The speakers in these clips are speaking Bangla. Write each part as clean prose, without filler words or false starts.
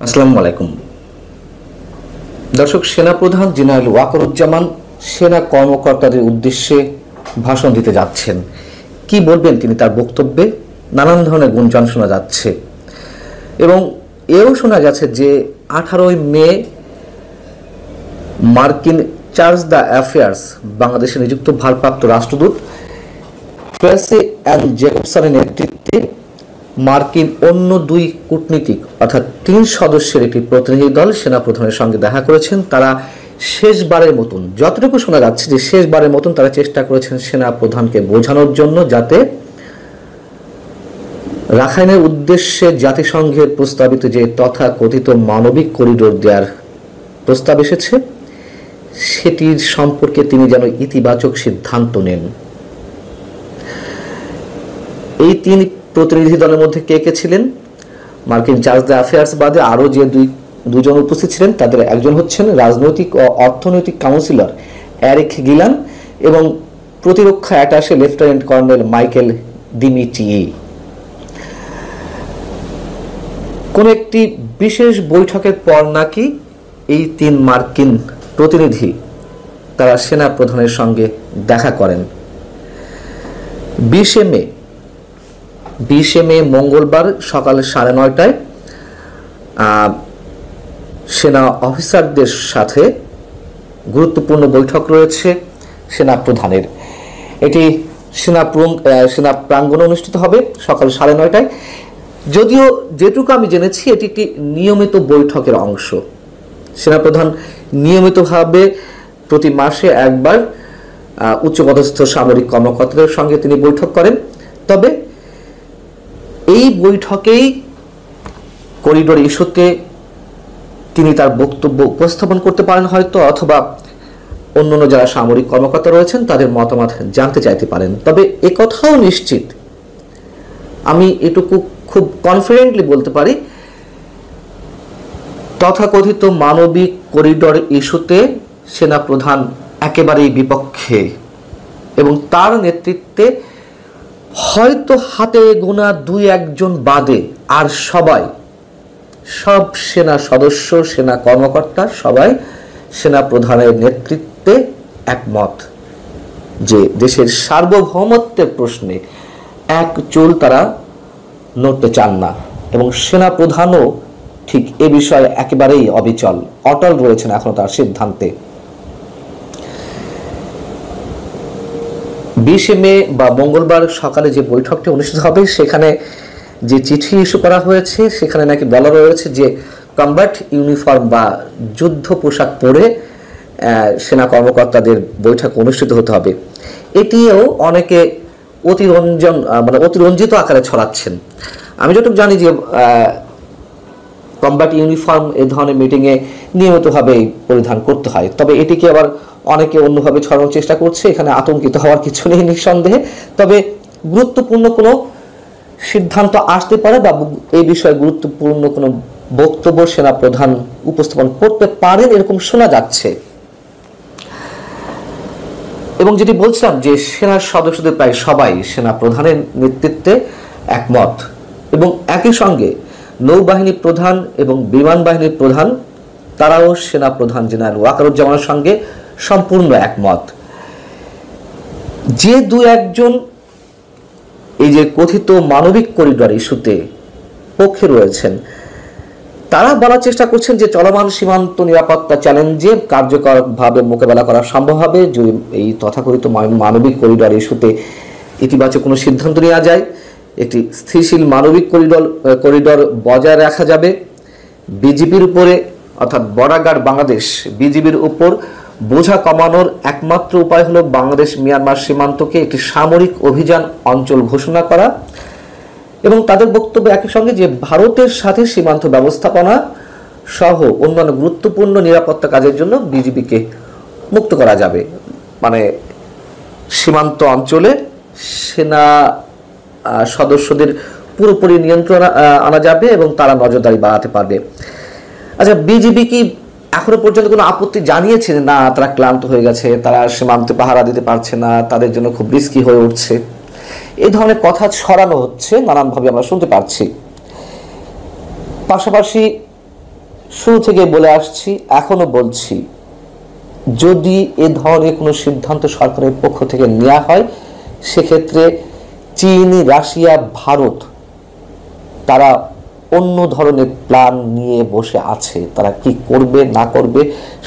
আসসালামু আলাইকুম দর্শক। সেনাপ্রধান জেনারেল ওয়াকারুজ্জামান সেনা কর্মকর্তাদের উদ্দেশ্যে ভাষণ দিতে যাচ্ছেন। কি বলবেন তিনি তার বক্তব্যে? নানান ধরনের গুঞ্জন শোনা যাচ্ছে এবং এও শোনা গেছে যে 18 মে মার্কিন চার্জ দ্য অ্যাফেয়ার্স বাংলাদেশে নিযুক্ত ভারপ্রাপ্ত রাষ্ট্রদূত ট্রেসি অ্যান জেকবসনের নেতৃত্বে মার্কিন অন্য দুই কূটনীতিক অর্থাৎ 3 সদস্যের একটি প্রতিনিধি দল সেনাপ্রধানের সঙ্গে দেখা করেছেন। তারা শেষবারের মতন, যতটুকু শোনা যাচ্ছে যে শেষবারের মতন তারা চেষ্টা করেছেন সেনাপ্রধানকে বোঝানোর জন্য যাতে রাখাইনের উদ্দেশ্যে জাতিসংঘের প্রস্তাবিত যে তথাকথিত মানবিক করিডোর দেওয়ার প্রস্তাব এসেছে সেটির সম্পর্কে তিনি যেন ইতিবাচক সিদ্ধান্ত নেন। এই 3 প্রতিনিধি দলের মধ্যে কে কে ছিলেন? মার্কিন চার্জ দ্য অ্যাফেয়ার্স বাদে আরও যে দুজন উপস্থিত ছিলেন তাদের একজন হচ্ছেন রাজনৈতিক ও অর্থনৈতিক কাউন্সিলর এরিক গিলান এবং প্রতিরক্ষা অ্যাটাশে লেফটেন্যান্ট কর্নেল মাইকেল ডিমিটিয়ে। কোন একটি বিশেষ বৈঠকের পর নাকি এই 3 মার্কিন প্রতিনিধি তারা সেনা প্রধানের সঙ্গে দেখা করেন। 20 মে মঙ্গলবার সকাল 9:30টায় সেনা অফিসারদের সাথে গুরুত্বপূর্ণ বৈঠক রয়েছে সেনা প্রধানের। এটি সেনা প্রাঙ্গণে অনুষ্ঠিত হবে সকাল 9:30টায়। যদিও যেটুকু আমি জেনেছি এটি একটি নিয়মিত বৈঠকের অংশ। সেনাপ্রধান নিয়মিতভাবে প্রতি মাসে একবার উচ্চপদস্থ সামরিক কর্মকর্তাদের সঙ্গে তিনি বৈঠক করেন। তবে এই বৈঠকেই করিডোর ইস্যুতে তিনি তার বক্তব্য উপস্থাপন করতে পারেন হয়তো, অথবা অন্যান্য যারা সামরিক কর্মকর্তা রয়েছেন তাদের মতামত জানতে চাইতে পারেন। তবে একথাও নিশ্চিত, আমি এটুকু খুব কনফিডেন্টলি বলতে পারি, তথাকথিত মানবিক করিডোর ইস্যুতে সেনাপ্রধান একেবারেই বিপক্ষে এবং তার নেতৃত্বে হয়তো হাতে গোনা 2-1 বাদে আর সব সেনা সদস্য, সেনা কর্মকর্তা সবাই সেনা প্রধানের নেতৃত্বে একমত যে দেশের সার্বভৌমত্বের প্রশ্নে এক চুল তারা নড়তে চান না এবং সেনা প্রধানও ঠিক এ বিষয়ে একেবারেই অটল রয়েছেন এখনো তার সিদ্ধান্তে। 20 মে বা মঙ্গলবার সকালে যে বৈঠকটি অনুষ্ঠিত হবে সেখানে যে চিঠি ইস্যু করা হয়েছে সেখানে নাকি বলা রয়েছে যে কমব্যাট ইউনিফর্ম বা যুদ্ধ পোশাক পরে সেনা কর্মকর্তাদের বৈঠক অনুষ্ঠিত হতে হবে। এটিও অনেকে অতিরঞ্জিত আকারে ছড়াচ্ছেন। আমি যতটুকু জানি যে কমব্যাট ইউনিফর্ম এই ধরনের মিটিংয়ে নিয়মিতভাবে পরিধান করতে হয়, তবে এটিকে আবার অনেকে অন্যভাবে ছড়ানোর চেষ্টা করছে। এখানে আতঙ্কিত হওয়ার কিছু নেই নিঃসন্দেহে। তবে গুরুত্বপূর্ণ কোনো সিদ্ধান্ত আসতে পারে বা এই বিষয়ে গুরুত্বপূর্ণ কোনো বক্তব্য সেনা প্রধান উপস্থাপন করতে পারেন এরকম শোনা যাচ্ছে। এবং যেটি বলছিলাম যে সেনার সদস্যদের প্রায় সবাই সেনা প্রধানের নেতৃত্বে একমত এবং একই সঙ্গে নৌবাহিনী প্রধান এবং বিমান বাহিনীর প্রধান তারাও সেনা প্রধান জেনারেল ওয়াকারুজ্জামানের সঙ্গে সম্পূর্ণ একমত। যে 2-1 এই যে কথিত মানবিক করিডোর ইস্যুতে পক্ষে রয়েছেন তারা বলার চেষ্টা করছেন যে চলমান সীমান্ত নিরাপত্তা চ্যালেঞ্জে কার্যকরভাবে মোকাবেলা করা সম্ভব হবে যদি এই তথাকথিত মানবিক করিডোর ইস্যুতে ইতিবাচক কোনো সিদ্ধান্ত নেওয়া যায়। একটি স্থিতিশীল মানবিক করিডোর বজায় রাখা যাবে। বিজিবির উপরে অর্থাৎ বর্ডার গার্ড বাংলাদেশ বিজিবির উপর বোঝা কমানোর একমাত্র উপায় হলো বাংলাদেশ মিয়ানমার সীমান্তকে একটি সামরিক অভিযান অঞ্চল ঘোষণা করা এবং তাদের বক্তব্য একই সঙ্গে যে ভারতের সাথে সীমান্ত ব্যবস্থাপনা সহ অন্যান্য গুরুত্বপূর্ণ নিরাপত্তা কাজের জন্য বিজিবিকে মুক্ত করা যাবে। মানে সীমান্ত অঞ্চলে সেনা সদস্যদের পুরোপুরি নিয়ন্ত্রণ আনা যাবে এবং তারা নজরদারি বাড়াতে পারবে। আচ্ছা, বিজিবি কি এখনো পর্যন্ত কোনো আপত্তি জানিয়েছে না তারা ক্লান্ত হয়ে গেছে, তারা সীমান্তে পাহারা দিতে পারছে না, তাদের জন্য খুব রিস্কি হয়ে উঠছে? এই ধরনের কথা ছড়ানো হচ্ছে নানানভাবে, আমরা শুনতে পাচ্ছি। পাশাপাশি শুরু থেকে বলে আসছি, এখনো বলছি, যদি এ ধরনের কোনো সিদ্ধান্ত সরকারের পক্ষ থেকে নেওয়া হয়, সেক্ষেত্রে চীন, রাশিয়া, ভারত তারা অন্য ধরনের প্ল্যান নিয়ে বসে আছে। তারা কি করবে না করবে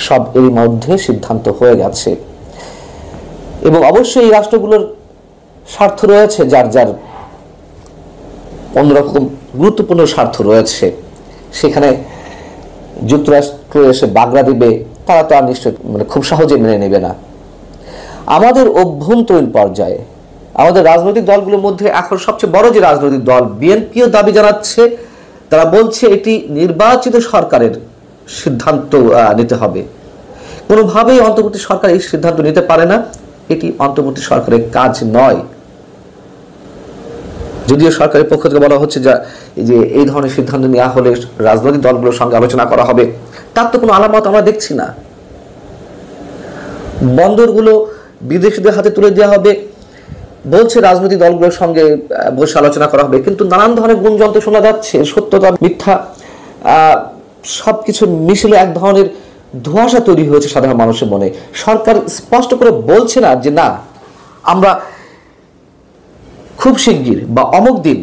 সব এর মধ্যে সিদ্ধান্ত হয়ে গেছে। এবং অবশ্যই এই রাষ্ট্রগুলোর স্বার্থ রয়েছে, যার যার অন্যরকম গুরুত্বপূর্ণ স্বার্থ রয়েছে। সেখানে যুক্তরাষ্ট্র এসে বাগড়া দিবে, তারা তো আর নিশ্চয় খুব সহজে মেনে নেবে না। আমাদের অভ্যন্তরীণ পর্যায়ে আমাদের রাজনৈতিক দলগুলোর মধ্যে এখন সবচেয়ে বড় যে রাজনৈতিক দল বিএনপিও দাবি জানাচ্ছে, তারা বলছে এটি নির্বাচিত সরকারের সিদ্ধান্ত নিতে হবে। কোনোভাবেই অন্তর্বর্তী সরকার এই সিদ্ধান্ত নিতে পারে না, এটি অন্তর্বর্তী সরকারের কাজ নয়। যদিও সরকারের পক্ষ থেকে বলা হচ্ছে যে এই ধরনের সিদ্ধান্ত নেওয়া হলে রাজনৈতিক দলগুলোর সঙ্গে আলোচনা করা হবে, তার তো কোনো আলামত আমরা দেখছি না। বন্দরগুলো বিদেশিদের হাতে তুলে দেওয়া হবে বলছে, রাজনৈতিক দলগুলোর সঙ্গে বসে আলোচনা করা হবে, কিন্তু নানান ধরনের গুঞ্জন শোনা যাচ্ছে, সত্যতা মিথ্যা সবকিছু মিশলে এক ধরনের ধোঁয়াশা তৈরি হয়েছে সাধারণ মানুষের মনে। সরকার স্পষ্ট করে বলছে না যে না, আমরা খুব শিগগির বা অমুক দিন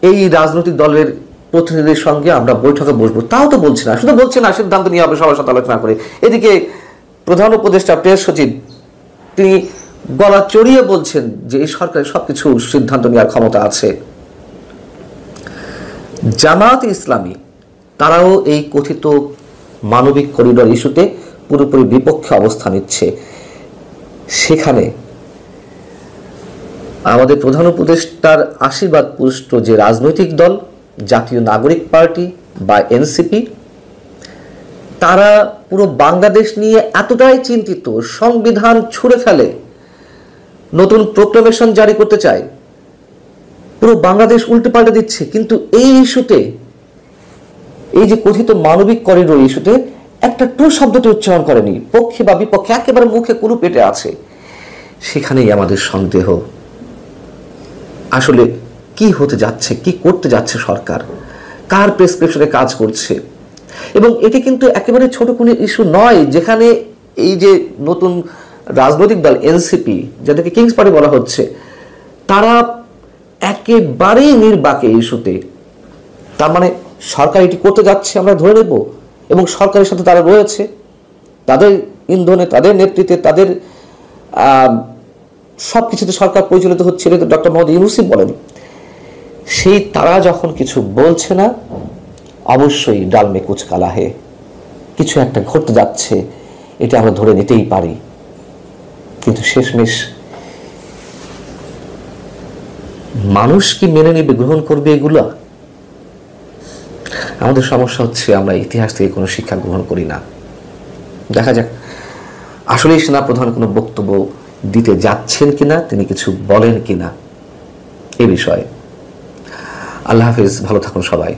এই রাজনৈতিক দলের প্রতিনিধিদের সঙ্গে আমরা বৈঠকে বসবো, তাও তো বলছে না। শুধু বলছে না সিদ্ধান্ত নিয়ে হবে সবার সাথে আলোচনা করে। এদিকে প্রধান উপদেষ্টা প্রেস সচিব তিনি গলা চড়িয়ে বলছেন যে এই সরকারের সবকিছু সিদ্ধান্ত নেওয়ার ক্ষমতা আছে। জামায়াত ইসলামী তারাও এই কথিত মানবিক করিডর ইস্যুতে পুরোপুরি বিপক্ষে অবস্থান নিচ্ছে। সেখানে আমাদের প্রধান উপদেষ্টার আশীর্বাদ পুষ্ট যে রাজনৈতিক দল জাতীয় নাগরিক পার্টি বা এনসিপি, তারা পুরো বাংলাদেশ নিয়ে এতটাই চিন্তিত, সংবিধান ছুঁড়ে ফেলে নতুন প্রোক্লামেশন জারি করতে চায়, পুরো বাংলাদেশ উল্টে পাল্টে দিচ্ছে। কিন্তু এই ইস্যুতে, এই যে কথিত মানবিক করিডোর ইস্যুতে একটা টু শব্দটি উচ্চারণ করেনি, পক্ষে বা বিপক্ষে, একেবারে মুখে কুলু পেটে আছে। সেখানেই আমাদের সন্দেহ, আসলে কি হতে যাচ্ছে, কি করতে যাচ্ছে সরকার, কার প্রেসক্রিপশনে কাজ করছে। এবং এটি কিন্তু একেবারে ছোট কোনো ইস্যু নয়, যেখানে এই যে নতুন রাজনৈতিক দল এনসিপি, যাদেরকে কিংস পার্টি বলা হচ্ছে, তারা একেবারেই নির্বাকে ইস্যুতে। তার মানে সরকার এটি করতে যাচ্ছে আমরা ধরে নেব, এবং সরকারের সাথে তারা রয়েছে, তাদের ইন্ধনে, তাদের নেতৃত্বে, তাদের সব কিছুতে সরকার পরিচালিত হচ্ছে, এটা ডক্টর মোহাম্মদ ইউনূসই বলেন। সেই তারা যখন কিছু বলছে না, অবশ্যই ডাল মে কুছ কালা হে, কিছু একটা ঘটতে যাচ্ছে, এটা আমরা ধরে নিতেই পারি। কিন্তু শেষমেশ মানুষ কি মেনে নেবে, গ্রহণ করবে এগুলো? আমাদের সমস্যা হচ্ছে আমরা ইতিহাস থেকে কোনো শিক্ষা গ্রহণ করি না। দেখা যাক আসলেই সেনাপ্রধান কোনো বক্তব্য দিতে যাচ্ছেন কিনা, তিনি কিছু বলেন কিনা এ বিষয়ে। আল্লাহ হাফিজ, ভালো থাকুন সবাই।